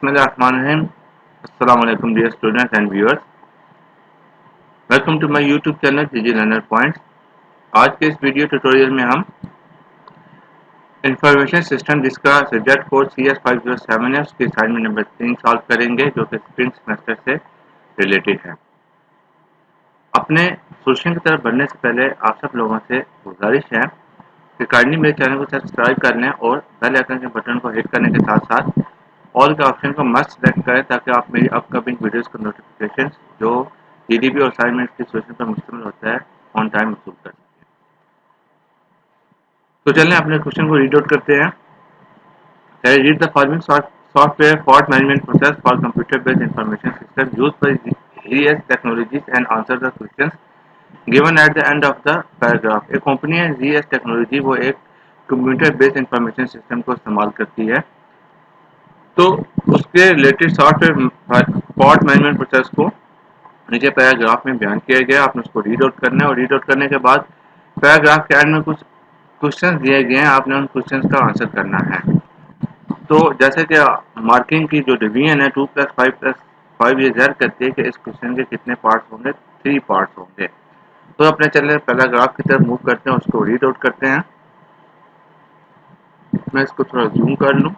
Bismillahirrahmanirrahim. Assalamu alaikum dear students and viewers. Welcome to my YouTube channel Digi Learner Points. आज के इस video tutorial में हम information system जिसका subject code CS507 है उसके असाइनमेंट नंबर 3 सॉल्व करेंगे जो कि स्प्रिंग सेमेस्टर से रिलेटेड है। अपने सोल्यूशन की तरफ बढ़ने से पहले आप सब लोगों से गुजारिश है कि काइंडली मेरे चैनल को सब्सक्राइब कर लें और बेल आइकन के बटन को हिट करने के साथ साथ ऑल के ऑप्शन को मस्ट सेलेक्ट करें ताकि आप मेरी अपकमिंग वीडियोस का नोटिफिकेशन जो जीडीपी और असाइनमेंट की सोल्यूशन पर मुश्तमिल होता है ऑन टाइम वसूल कर सकें। तो चलें अपने क्वेश्चन को रीड आउट करते हैं। Read the following software fault management process for computer based information system used by GS technologies and answer the questions given at the end of the paragraph. एक कंपनी है GS technology, वो एक computer based information system को इस्तेमाल करती है। तो उसके related software fault management process को नीचे पैराग्राफ में बयान किया गया। आपने उसको रीड आउट करना है और रीड आउट करने के बाद पैराग्राफ के एंड में कुछ क्वेश्चंस दिए गए हैं, आपने उन क्वेश्चंस का आंसर करना है। तो जैसे कि मार्किंग की जो डिवीजन है 2+5+5 ये ज़ाहिर करती है कि इस क्वेश्चन के कितने पार्ट्स होंगे, 3 पार्ट्स होंगे। तो अपने चले पैराग्राफ की तरफ मूव करते हैं, उसको रीड आउट करते हैं। मैं इसको थोड़ा जूम कर लूँ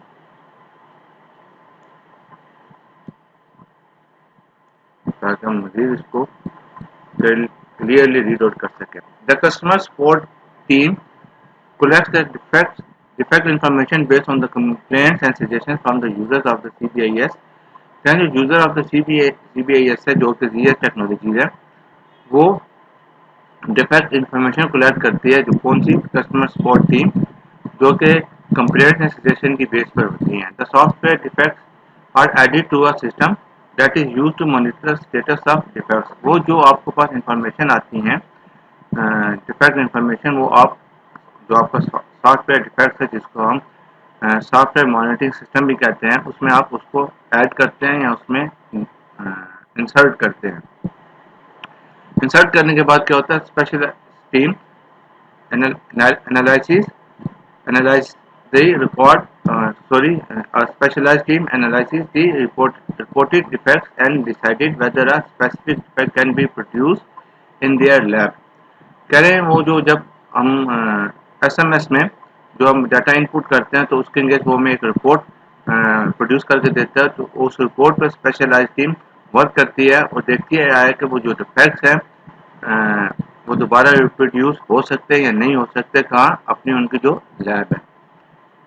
ताकि हम मजीद इसको क्लियरली रीड आउट कर सकें। The customer support team collects the defect information based on the complaints and suggestions from the users of the CBIS। क्या जो यूजर ऑफ द CBIS है जो कि जीएस टेक्नोलॉजी है वो डिफेक्ट इंफॉर्मेशन कलेक्ट करती है। जो कौन सी? कस्टमर सपोर्ट टीम, जो कि कंप्लेंट्स एंड सजेशन की बेस पर होती हैं। The software defects are added to a system that is used to monitor status of defects. वो जो आपको पास इंफॉर्मेशन आती हैं डिफेक्ट इंफॉर्मेशन, वो आप जो आपका सॉफ्टवेयर डिफेक्ट है जिसको हम सॉफ्टवेयर मॉनिटरिंग सिस्टम भी कहते हैं, उसमें आप उसको ऐड करते हैं या उसमें इंसर्ट करते हैं। इंसर्ट करने के बाद क्या होता है? Special team analyse the record specialized team analyzes the reported defects and decided whether a specific defect can be produced in their lab। कह रहे हैं वो जो जब हम SMS में जो हम डाटा इनपुट करते हैं तो उसके लिए वो हमें एक रिपोर्ट प्रोड्यूस करके देता है। तो उस रिपोर्ट पर स्पेशलाइज टीम वर्क करती है और देखती है कि वो जो डिफेक्ट्स हैं वो दोबारा रिप्रोड्यूस हो सकते हैं या नहीं हो सकते, कहाँ? अपनी उनकी जो लैब है।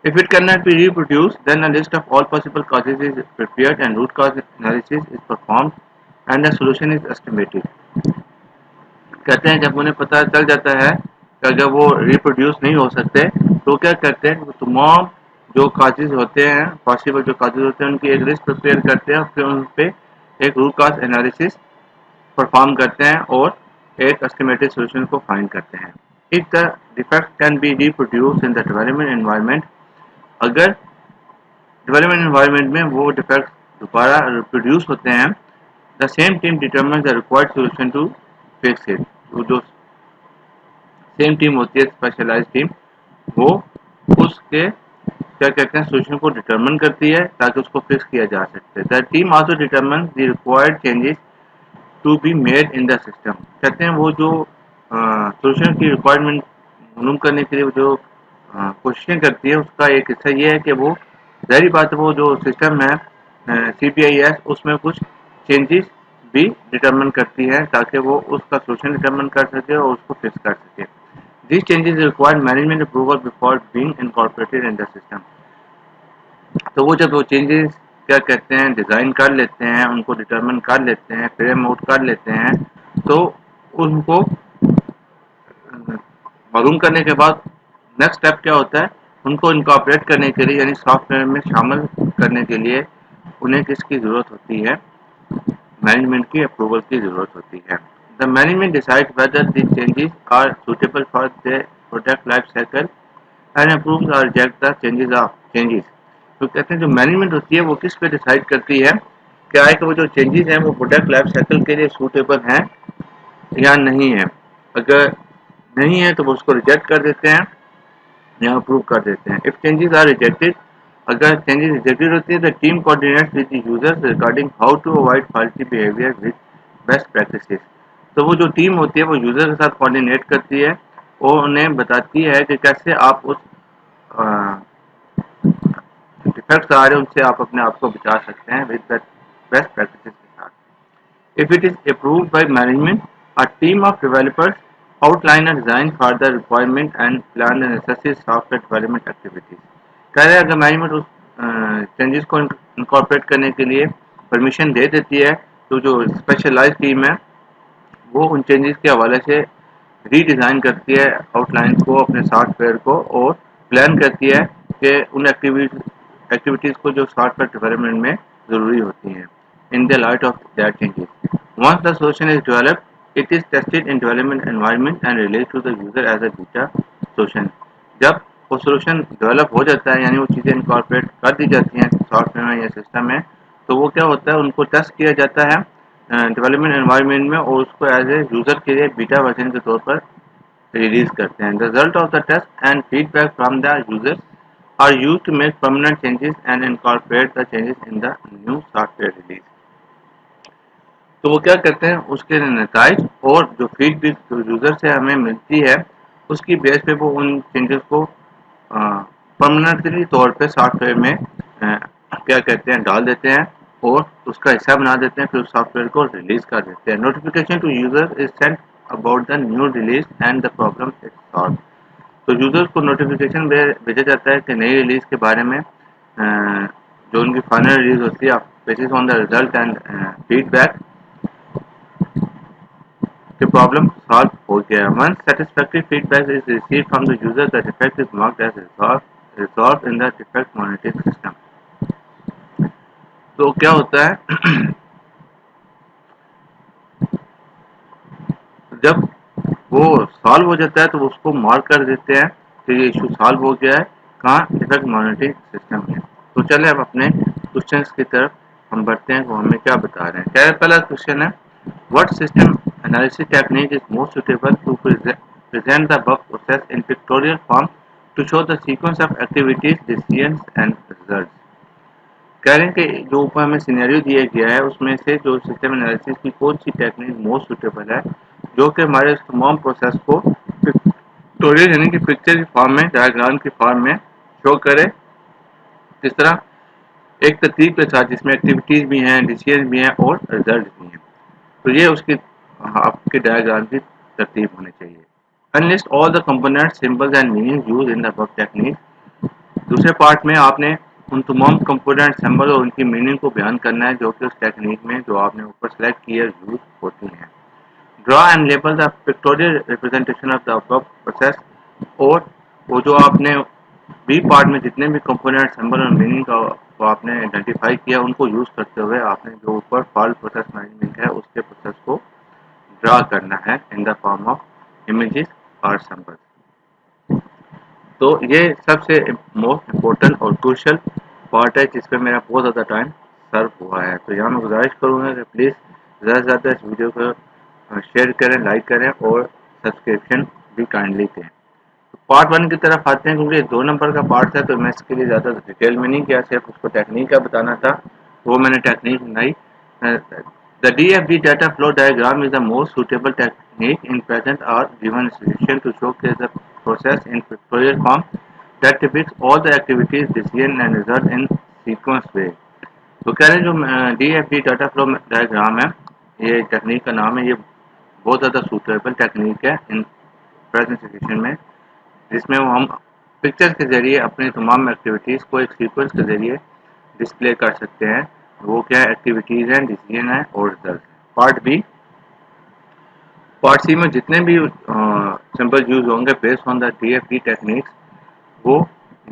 If it cannot be reproduced, then a list of all possible causes is prepared and root cause analysis is performed and a solution is estimated। कहते हैं जब उन्हें पता चल जाता है कि अगर वो रिप्रोड्यूस नहीं हो सकते तो क्या करते हैं? वो तमाम जो काजेज होते हैं, पॉसिबल जो काजेज होते हैं, उनकी एक लिस्ट प्रिपेयर करते हैं, फिर उन पर एक रूट कॉज एनालिसिस परफॉर्म करते हैं और एक एस्टिमेटेड सोल्यूशन को फाइंड करते हैं। If the defect can be reproduce in the development environment, अगर डेवलपमेंट एनवायरनमेंट में वो डिफेक्ट दोबारा रिप्रोड्यूस होते हैं, the same team determine the required solution to fix it. जो सेम टीम होती है स्पेशलाइज्ड टीम, वो उसके क्या कहते हैं सोल्यूशन को डिटरमाइन करती है ताकि उसको फिक्स किया जा सके। The team also determine the required changes to be made in the system. कहते हैं वो जो सोल्यूशन की रिक्वायरमेंट मालूम करने के लिए जो कोशिशें करती है, उसका एक हिस्सा ये है कि वो ज़ाहिर बात है वो जो सिस्टम है CBIS उसमें कुछ चेंजेस भी डिटरमिन करती है ताकि वो उसका सोल्यूशन डिटरमिन कर सके और उसको फिक्स कर सके। This changes require management approval before being incorporated in the system. तो वो जब वो चेंजेस क्या कहते हैं डिज़ाइन कर लेते हैं, उनको डिटरमिन कर लेते हैं, फ्रेम आउट कर लेते हैं, तो उनको मालूम करने के बाद नेक्स्ट स्टेप क्या होता है? उनको इनकॉर्पोरेट करने के लिए यानी सॉफ्टवेयर में शामिल करने के लिए उन्हें किसकी ज़रूरत होती है? मैनेजमेंट की अप्रूवल की ज़रूरत होती है। The management decide whether the changes are suitable for the product life cycle and approves और रिजेक्ट द चेंजेस। तो कहते हैं जो मैनेजमेंट होती है वो किस पे डिसाइड करती है क्या है कि वो जो चेंजेस हैं वो प्रोडक्ट लाइफ साइकिल के लिए सूटेबल हैं या नहीं है। अगर नहीं है तो वो उसको रिजेक्ट कर देते हैं या अप्रूव कर देते हैं। इफ चेंजेस आर रिजेक्टेड अगर चेंजेस रिजेक्टेड होती है, the team coordinates with the users regarding how to avoid faulty behaviour with best practices. तो वो जो टीम होती है वो यूजर के साथ कोऑर्डिनेट करती है और उन्हें बताती है कि कैसे आप उस डिफेक्ट्स आ रहे हैं उनसे आप अपने आप को बचा सकते हैं विद बेस्ट प्रैक्टिसेस के साथ। If it is approved by management, a team of developers outline a design for the requirement and plan the necessary software development activities. कह रहे हैं अगर मैनेजमेंट उस चेंजेस को इनकॉर्पोरेट करने के लिए परमिशन दे देती है तो जो स्पेशलाइज टीम है वो उन चेंजेस के हवाले से रीडिज़ाइन करती है आउटलाइन को अपने सॉफ्टवेयर को और प्लान करती है कि उन एक्टिविटीज़ को जो सॉफ्टवेयर डेवलपमेंट में ज़रूरी होती हैं in the light of that changes. Once the solution is developed it is tested in development environment and release to the user as a beta solution. जब वो सोल्यूशन डेवलप हो जाता है यानी वो चीज़ें इनकॉर्पोरेट कर दी जाती हैं सॉफ्टवेयर में या सिस्टम में तो वो क्या होता है उनको टेस्ट किया जाता है डेवलपमेंट एनवायरनमेंट में और उसको एज ए यूज़र के लिए बीटा वर्जन के तौर पर रिलीज करते हैं। The result of the test and feedback from the users are used to make permanent changes and incorporate the changes in the new software release. तो वो क्या करते हैं उसके नताइज और जो फीडबैक जो यूजर से हमें मिलती है उसकी बेस पे वो उन चेंजेस को परमानेंटली तौर पे सॉफ्टवेयर में क्या कहते हैं डाल देते हैं और उसका हिस्सा बना देते हैं फिर उस सॉफ्टवेयर को रिलीज कर देते हैं। Notification to user is sent about the new release and the problem is solve. तो यूजर्स को नोटिफिकेशन भेजा जाता है कि नई रिलीज के बारे में जो उनकी फाइनल रिलीज होती है basis on the result and feedback the problem solved हो गया। Once satisfactory feedback is received from the user, the defect is marked as resolved in the defect monitoring system. तो क्या होता है जब वो सॉल्व हो जाता है तो उसको मार्क कर देते हैं कि ये इशू सॉल्व हो गया है कहाँ डिफेक्ट मॉनिटरिंग सिस्टम में। तो चले अब अपने क्वेश्चंस की तरफ हम बढ़ते हैं वो हमें क्या बता रहे हैं। क्या पहला क्वेश्चन है what system analysis technique is most suitable to present the bug process in pictorial form to show the sequence of activities, decisions and results. कह रहे हैं कि जो ऊपर हमें सिनेरियो दिया गया है उसमें से जो सिस्टम एनालिसिस की कौन सी टेक्निक मोस्ट सुटेबल है जो कि हमारे इस तमाम प्रोसेस को पिक्टोरियल यानी कि पिक्चर की फॉर्म में डायग्राम की फॉर्म में शो करे किस तरह एक तरतीब के साथ जिसमें एक्टिविटीज भी हैं डिसीजन भी हैं और रिजल्ट भी हैं। तो ये उसकी आपके डायग्राम की तरतीब होनी चाहिए। Unlist all the component symbols and meaning use in the bug technique. दूसरे पार्ट में आपने उन तमाम कंपोनेंट सिंबल और उनकी मीनिंग को बयान करना है जो कि उस टेक्निक में जो आपने ऊपर सेलेक्ट किया यूज होती हैं। Draw and label the pictorial representation of the bug process और वो जो आपने बी पार्ट में जितने भी कंपोनेंट सिंबल और मीनिंग का को आपने आइडेंटिफाई किया उनको यूज करते हुए आपने जो ऊपर फॉल्ट प्रोसेस मैनेजमेंट है उसके प्रोसेस को ड्रा करना है in the form of images और सिंबल्स। तो ये सबसे मोस्ट इम्पोर्टेंट और क्रूशियल पार्ट है जिस पे मेरा बहुत ज़्यादा टाइम सर्व हुआ है। तो यहाँ मैं गुजारिश करूँगा कि प्लीज़ ज़्यादा से ज़्यादा इस वीडियो को शेयर करें, लाइक करें और सब्सक्रिप्शन भी काइंडली दें। तो पार्ट 1 की तरफ आते हैं क्योंकि 2 नंबर का पार्ट है तो मैं इसके लिए ज़्यादा डिटेल में नहीं किया, सिर्फ उसको टेक्निक का बताना था, वो मैंने टेक्निक बनाई। The DFD data flow diagram is the most suitable technique in present or given situation to showcase the process in pictorial form that depicts all the activities, decision and result in sequence way. तो कह रहे हैं जो DFD data flow diagram है ये technique का नाम है, ये बहुत ज़्यादा सूटेबल टेक्निक है इन प्रेजेंट सिचुएशन में जिसमें वो हम पिक्चर के ज़रिए अपनी तमाम एक्टिविटीज़ को एक सीक्वेंस के ज़रिए डिस्प्ले कर सकते हैं। वो क्या है एक्टिविटीज़ हैं, डिसीजन है और रिजल्ट। पार्ट सी में जितने भी सिंबल यूज होंगे based on the DFD techniques वो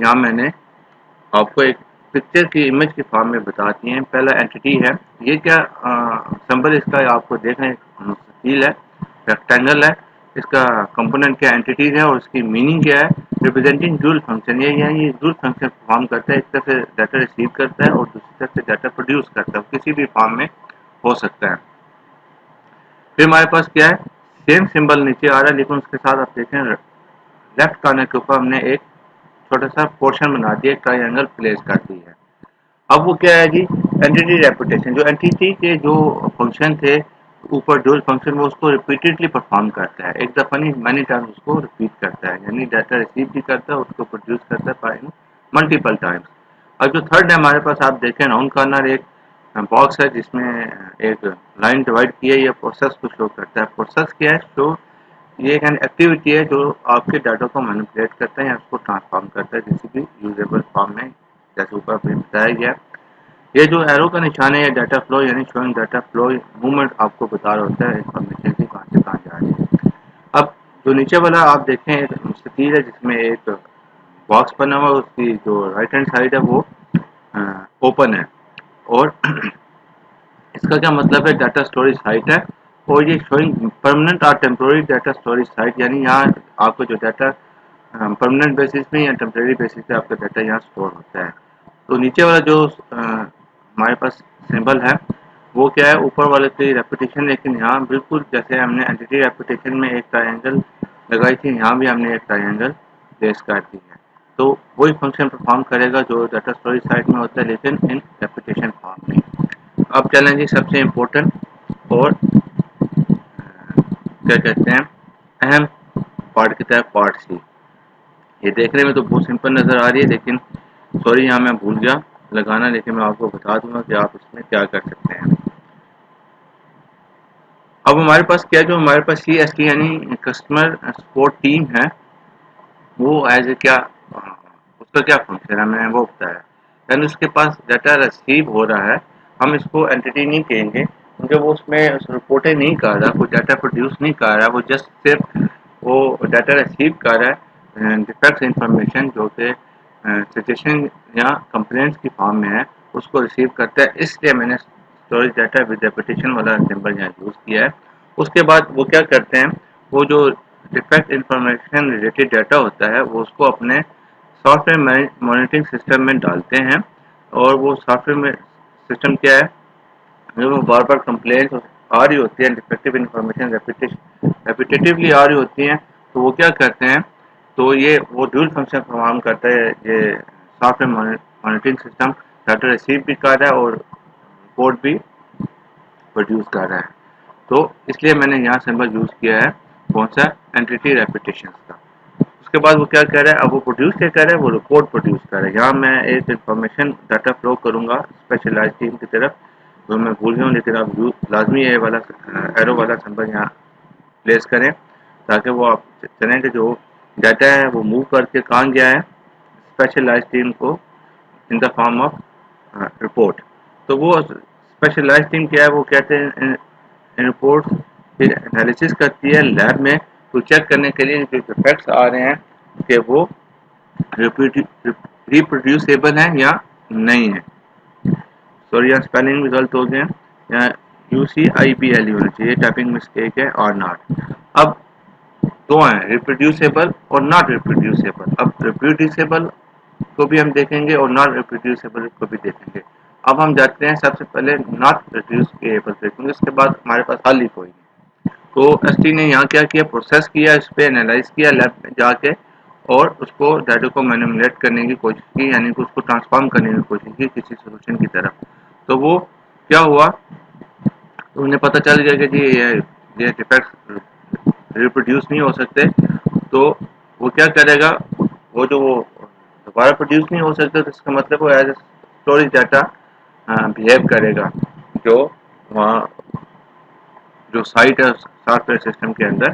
यहाँ मैंने आपको एक पिक्चर की इमेज की फॉर्म में बताती हैं। पहला एंटिटी है, ये क्या सिंबल इसका आपको देखने फील है, रेक्टेंगल है, इसका कंपोनेंट क्या एंटिटीज है और उसकी मीनिंग क्या है। रिप्रेजेंटिंग ड्यूल फंक्शन, ये ड्यूल फंक्शन परफॉर्म करता है, एक तरफ से डाटा रिसीव करता है और दूसरी तरफ से डाटा प्रोड्यूस करता है, किसी भी फॉर्म में हो सकता है। फिर हमारे पास क्या है, सेम सिंबल नीचे आ रहा है लेकिन उसके साथ आप देखें लेफ्ट कॉर्नर के ऊपर हमने एक छोटा सा पोर्शन बनाती है, ट्रायंगल प्लेस करती है। अब वो क्या है जी, एंटिटी रेपुटेशन, जो एंटिटी के जो फंक्शन थे ऊपर डुअल फंक्शन, वो उसको रिपीटेडली परफॉर्म करता है, एक दफा नहीं मैनी टाइम्स उसको रिपीट करता है, यानी डाटा रिसीव भी करता है, उसको प्रोड्यूस करता है बाय मल्टीपल टाइम्स। अब जो थर्ड है हमारे पास, आप देखें नाउन कॉर्नर एक बॉक्स है जिसमें एक लाइन डिवाइड की है, ये प्रोसेस को शो करता है। प्रोसेस क्या है, शो ये एक एक्टिविटी है जो आपके डाटा को मैनिपुलेट करता है या उसको ट्रांसफॉर्म करता है किसी भी यूजेबल फॉर्म में, जैसे ऊपर भी बताया गया। ये जो एरो का निशान है, ये डाटा फ्लो यानी शोइंग डाटा फ्लो मूवमेंट आपको बता रहा होता है इन्फॉर्मेशन की कहाँ से कहाँ जा रही है। अब जो नीचे वाला आप देखें एक मुस्ततील है जिसमें एक बॉक्स बना हुआ है, उसकी जो राइट हैंड साइड है वो ओपन है, और इसका क्या मतलब है, डाटा स्टोरेज साइट है, और ये शोइंग परमानेंट और टेम्पोररी डाटा स्टोरेज साइट, यानी यहाँ आपको जो डाटा परमानेंट बेसिस में या टेम्पोररी बेसिस पे आपका डाटा यहाँ स्टोर होता है। तो नीचे वाला जो हमारे पास सिंबल है वो क्या है, ऊपर वाले की रेपुटेशन, लेकिन यहाँ बिल्कुल जैसे हमने एंटिटी रेपुटेशन में एक ट्रायंगल लगाई थी, यहाँ भी हमने एक ट्रायंगल प्लेस कर दी है। तो वही फंक्शन परफॉर्म करेगा जो डाटा स्टोरेज साइट में होता है, लेकिन इन रेपुटेशन फॉर्म में। अब चलें जी सबसे इम्पोर्टेंट और क्या कहते हैं अहम पार्ट की तरफ, पार्ट सी। ये देखने में तो बहुत सिंपल नज़र आ रही है, लेकिन सॉरी यहाँ मैं भूल गया लगाना, लेकिन मैं आपको बता दूंगा कि आप इसमें क्या कर सकते हैं। अब हमारे पास क्या, जो हमारे पास CST यानी कस्टमर सपोर्ट टीम है, वो एज ए क्या उसका क्या फंक्शन है, मैंने वो बताया। यानी उसके पास डाटा रिसीव हो रहा है, हम इसको एंटिटी नहीं कहेंगे क्योंकि वो उसमें रिपोर्टें नहीं कर रहा, कोई डाटा प्रोड्यूस नहीं कर रहा, वो जस्ट सिर्फ वो डाटा रिसीव कर रहा है डिफेक्ट इंफॉर्मेशन जो कि सजेशन या कंप्लेंट्स की फॉर्म में है, उसको रिसीव करता है। इसलिए मैंने स्टोरेज डाटा विद रेपिटेशन वाला सिंबल यहाँ यूज़ किया है। उसके बाद वो क्या करते हैं, वो जो डिफेक्ट इंफॉर्मेशन रिलेटेड डाटा होता है वो उसको अपने सॉफ्टवेयर मॉनिटरिंग सिस्टम में डालते हैं, और वो सॉफ्टवेयर में सिस्टम क्या है, जो बार बार कंप्लेंट आ रही होती है, डिफेक्टिव इंफॉर्मेशन रेपिटेटिवली आ रही होती हैं, तो वो क्या करते हैं, तो ये वो ड्यूल फंक्शन परफॉर्म करता है। ये software monitoring system data receive भी कर रहा है और कोड भी प्रोड्यूस कर रहा है। तो इसलिए मैंने यहाँ सिंबल यूज़ किया है कौन सा, एंटिटी रेपिटेशन का। उसके बाद वो क्या कर रहा है, अब वो प्रोड्यूस क्या कर रहा है, वो रिपोर्ट प्रोड्यूस कर रहा है। यहाँ मैं एक इन्फॉर्मेशन डाटा फ्लो करूँगा स्पेशलाइज टीम की तरफ, जो मैं भूल गया हूँ, लेकिन आप लाजमी ये वाला एरो वाला सिंबल यहाँ प्लेस करें ताकि वो आप चलें कि जो डाटा है वो मूव करके कहाँ गया है, स्पेशलाइज टीम को in the form of report. तो वो स्पेशलाइज टीम क्या है, वो कहते हैं रिपोर्ट फिर एनालिसिस करती है लैब में, तो चेक करने के लिए जो इफेक्ट्स आ रहे हैं कि वो रिप्रोड्यूसेबल हैं या नहीं है। सॉरी यहाँ स्पेलिंग भी गलत हो गया, यहाँ UCIBL होना चाहिए, टाइपिंग मिस्टेक है, और नॉट। अब दो हैं, रिप्रोड्यूसेबल और नॉट रिप्रोड्यूसेबल। अब रिप्रोड्यूसेबल को भी हम देखेंगे और नॉट रिप्रोड्यूसेबल को भी देखेंगे। अब हम जाते हैं सबसे पहले नॉट रिप्रोड्यूसेबल देखेंगे, उसके बाद हमारे पास हल ही कोई नहीं। तो ST ने यहाँ क्या किया, प्रोसेस किया, इस पर एनालाइज किया लैब में जाके, और उसको डाटा को मैनिपुलेट करने की कोशिश की, यानी कि उसको ट्रांसफॉर्म करने की कोशिश की किसी सोल्यूशन की तरफ। तो वो क्या हुआ, तो उन्हें पता चल गया कि जी ये डिफेक्ट रिप्रोड्यूस नहीं हो सकते। तो वो क्या करेगा, वो जो वो दोबारा प्रोड्यूस नहीं हो सकते, तो इसका मतलब वो एज स्टोरेज डाटा बिहेव करेगा, जो वहाँ जो साइट है सॉफ्टवेयर सिस्टम के अंदर।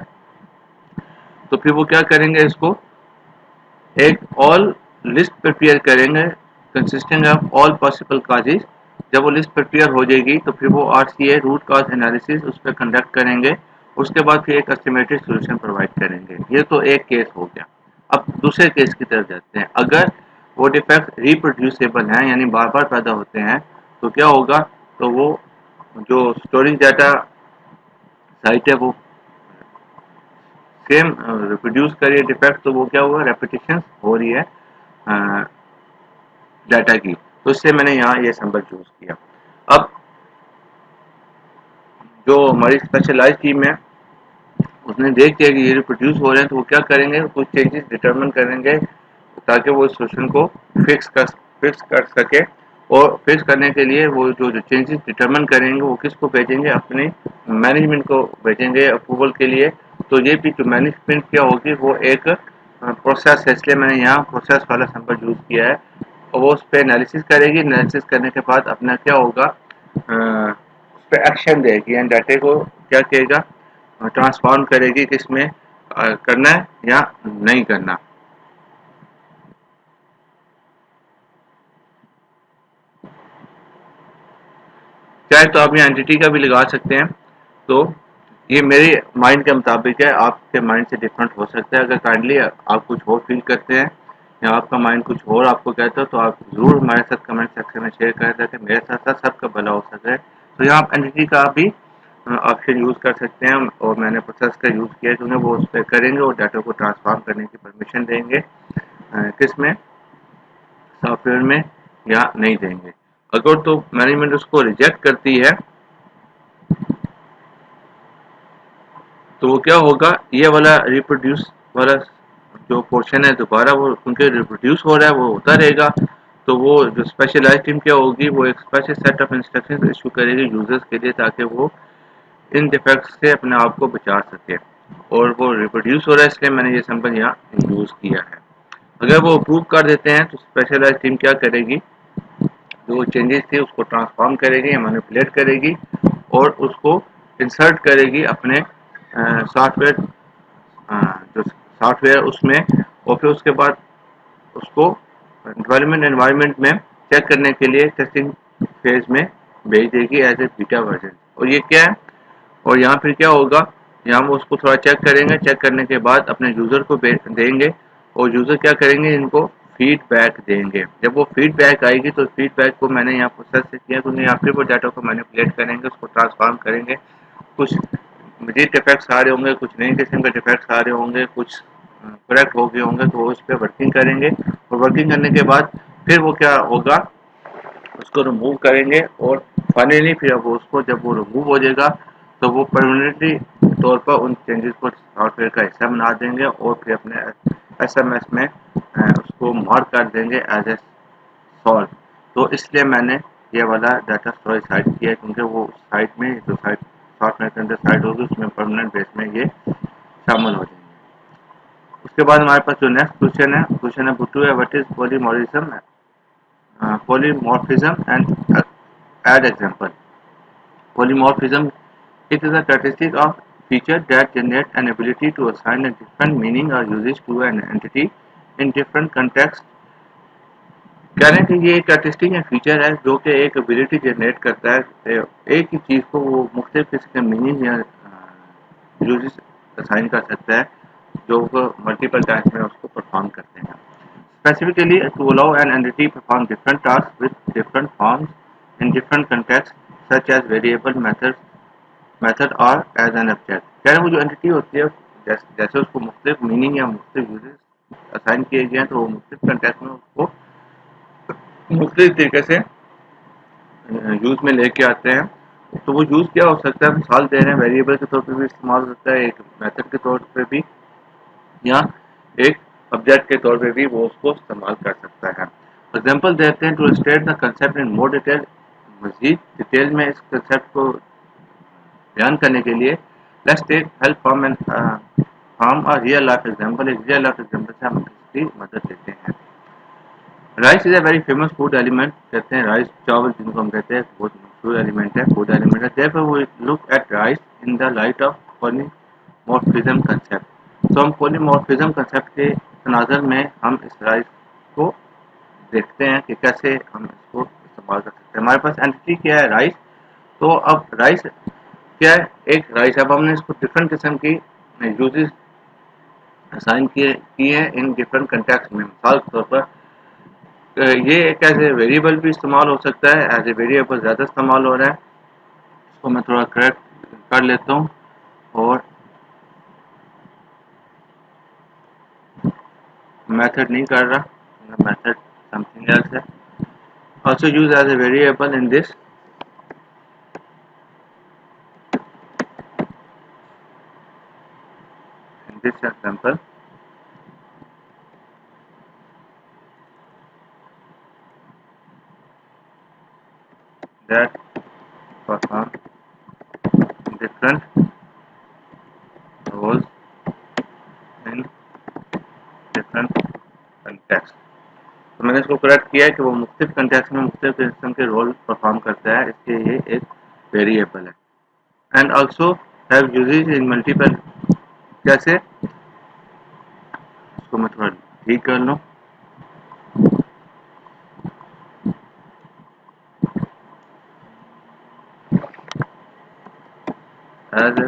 तो फिर वो क्या करेंगे, इसको एक ऑल लिस्ट प्रिपेयर करेंगे consisting of all possible causes. जब वो लिस्ट प्रिपेयर हो जाएगी तो फिर वो RCA रूट कॉज एनालिसिस उस पर कंडक्ट करेंगे, उसके बाद फिर एक एस्टिमेटेड सोल्यूशन प्रोवाइड करेंगे। ये तो एक केस हो गया। अब दूसरे केस की तरफ जाते हैं। अगर वो डिफेक्ट रिप्रोड्यूसेबल हैं यानी बार बार पैदा होते हैं, तो क्या होगा, तो वो जो स्टोरेज डाटा साइट है वो सेम रिप्रोड्यूस करिए डिफेक्ट, तो वो क्या हुआ, रेपिटेशन हो रही है डाटा की। तो इससे मैंने यहाँ ये सिंबल चूज किया। अब जो हमारी स्पेशलाइज टीम है उसने देख लिया कि ये रिप्रोड्यूस हो रहे हैं, तो वो क्या करेंगे, कुछ चेंजेस डिटरमिन करेंगे ताकि वो सोल्यूशन को फिक्स कर सके। और फिक्स करने के लिए वो जो चेंजेस डिटरमिन करेंगे वो किसको भेजेंगे, अपने मैनेजमेंट को भेजेंगे अप्रूवल के लिए। तो ये भी जो मैनेजमेंट क्या होगी वो एक प्रोसेस है, इसलिए मैंने यहाँ प्रोसेस वाला सिंबल यूज किया है। और वो उस पर एनालिसिस करेगी, एनालिसिस करने के बाद अपना क्या होगा, उस पर एक्शन देगी एंड डाटा को क्या कहेगा, ट्रांसफॉर्म करेगी किसमें करना है या नहीं करना। चाहे तो आप यहाँ एंटिटी का भी लगा सकते हैं। तो ये मेरे माइंड के मुताबिक है, आपके माइंड से डिफरेंट हो सकता है। अगर काइंडली आप कुछ और फील करते हैं या आपका माइंड कुछ और आपको कहता है तो आप ज़रूर हमारे साथ कमेंट सेक्शन में शेयर करें ताकि मेरे साथ साथ सबका भला हो सके। तो यहाँ आप एंटिटी का भी ऑप्शन यूज़ कर सकते हैं और मैंने प्रोसेस का यूज़ किया क्योंकि वो उस पर करेंगे और डाटा को ट्रांसफॉर्म करने की परमिशन देंगे किस में, सॉफ्टवेयर में, या नहीं देंगे। अगर तो मैनेजमेंट उसको रिजेक्ट करती है तो वो क्या होगा, ये वाला रिप्रोड्यूस वाला जो पोर्शन है दोबारा वो क्योंकि रिप्रोड्यूस हो रहा है वो होता रहेगा। तो वो जो स्पेशलाइज टीम क्या होगी वो एक special set of instructions issue करेगी यूजर्स के लिए ताकि वो इन डिफेक्ट्स से अपने आप को बचा सके। और वो रिप्रोड्यूस हो रहा है इसलिए मैंने ये सिंबल यहाँ यूज़ किया है। अगर वो अप्रूव कर देते हैं तो स्पेशलाइज टीम क्या करेगी, जो चेंजेस थे उसको ट्रांसफॉर्म करेगी या मैनिपुलेट करेगी और उसको इंसर्ट करेगी अपने सॉफ्टवेयर, जो सॉफ्टवेयर उसमें। और फिर उसके बाद उसको डेवलपमेंट एनवायरनमेंट में चेक करने के लिए टेस्टिंग फेज में भेज देगी एज ए बीटा वर्जन। और ये क्या है, और यहाँ फिर क्या होगा, यहाँ वो उसको थोड़ा चेक करेंगे, चेक करने के बाद अपने यूज़र को देंगे और यूज़र क्या करेंगे, इनको फीडबैक देंगे। जब वो फीडबैक आएगी तो फीडबैक को मैंने यहाँ प्रोसेस से किया क्योंकि यहाँ फिर वो डाटा को मैनिपुलेट करेंगे, उसको ट्रांसफॉर्म करेंगे। कुछ मजीद डिफेक्ट्स आ रहे होंगे, कुछ नई किस्म के डिफेक्ट्स आ रहे होंगे, कुछ करेक्ट हो गए होंगे तो उस पर वर्किंग करेंगे। और वर्किंग करने के बाद फिर वो क्या होगा, उसको रिमूव करेंगे और फाइनली फिर अब उसको जब वो रिमूव हो जाएगा तो वो परमानेंटली तौर पर उन चेंजेस को सॉफ्टवेयर का हिस्सा बना देंगे और फिर अपने एसएमएस में उसको मार्क कर देंगे एज ए सॉल्व। तो इसलिए मैंने ये वाला डाटा स्टोरेज साइट किया क्योंकि वो साइट में जो साइट सॉफ्टवेयर के अंदर साइट होगी उसमें परमानेंट बेस में ये शामिल हो जाएंगे। उसके बाद हमारे पास जो नेक्स्ट क्वेश्चन है बुटू है, what is polymorphism, polymorphism and add example. Polymorphism, it is a characteristic of feature that generate an ability to assign a different meaning or usage to an entity in different contexts. कह रहे हैं कि ये एक कार्टिस्टिक या feature है जो कि एक एबिलिटी जनरेट करता है एक ही चीज़ को वो मुख्तलिफ किस्म के मीनिंग या यूजेस असाइन कर सकता है जो वो मल्टीपल टाइम्स में उसको परफॉर्म करते हैं। Specifically, to allow an entity to perform different tasks with different forms in different contexts, such as variable, method or as an object. कह रहे वो जो एंटिटी होती है जैसे उसको मुख्तलिफ मीनिंग या मुख्तलिफ यूजेस असाइन किए गए हैं तो वो मुख्तलिफ कंटेक्ट में उसको मुख्तलिफ तरीके से यूज में लेके आते हैं। तो वो यूज क्या हो सकता है, मिसाल दे रहे हैं वेरिएबल के तौर पर भी इस्तेमाल होता है, एक मेथड के तौर पर भी, या एक ऑब्जेक्ट के तौर पे भी वो उसको इस्तेमाल कर सकता है। एग्जाम्पल देते हैं to state the concept in more detail, मजीद डिटेल में इस कंसेप्ट को बयान करने के लिए let's take help from a real life example. एक रियल लाइफ एग्जाम्पल से हम इसकी मदद लेते हैं। Rice is a very famous food element, कहते हैं राइस चावल जिनको हम कहते हैं बहुत मशहूर एलिमेंट है, फूड एलिमेंट है। therefore we look at rice in the light of polymorphism concept। तो हम polymorphism concept के तनाजर में हम इस राइस को देखते हैं कि कैसे हम इसको इस्तेमाल कर सकते हैं। हमारे पास एंटिटी क्या है, राइस। तो अब राइस क्या है, एक राइस। अब हमने इसको डिफरेंट किस्म की यूजेस असाइन किए हैं इन डिफरेंट कंटेक्स्ट में। मिसाल के तौर पर ये एक एज ए वेरिएबल भी इस्तेमाल हो सकता है, एज ए वेरिएबल ज़्यादा इस्तेमाल हो रहा है। इसको मैं थोड़ा करेक्ट कर लेता हूँ और मेथड नहीं कर रहा, मेथड समथिंग एल्स है। also used as a variable in this example। different roles in different context। तो मैंने इसको करेक्ट किया है कि वो मुख्तलिफ कंटेक्स्ट में मुख्तलिफ किस्म के रोल परफॉर्म करता है, इसलिए ये एक वेरिएबल है। And also have usages in multiple. कैसे, इसको मैं थोड़ा ठीक कर लूँ। As a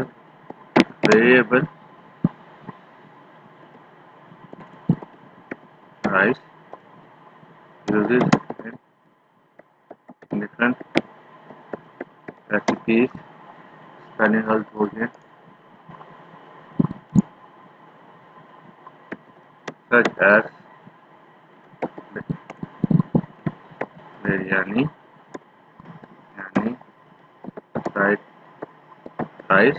variable rice usages in different recipes, spelling गलत हो गया, सच एज बिरयानी, यानी फ्राइड राइस,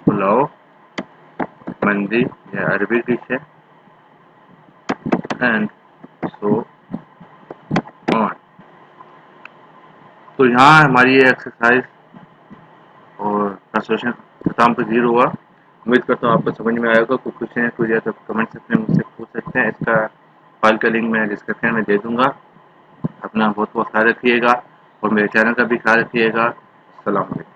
पुलाव, मंदी या अरबी डिश है, एंड सो ऑन। तो यहाँ हमारी ये एक्सरसाइज और कंस्ट्रक्शन खत्म पर 0 हुआ। उम्मीद करता हूँ आपको समझ में आएगा। कुछ क्वेश्चन है तो या तो कमेंट सेक्शन में मुझसे पूछ सकते हैं। इसका फाइल का लिंक मैं डिस्क्रिप्शन में दे दूँगा। अपना बहुत बहुत ख्याल रखिएगा और मेरे चैनल का भी ख्याल रखिएगा। सलाम अलैकुम।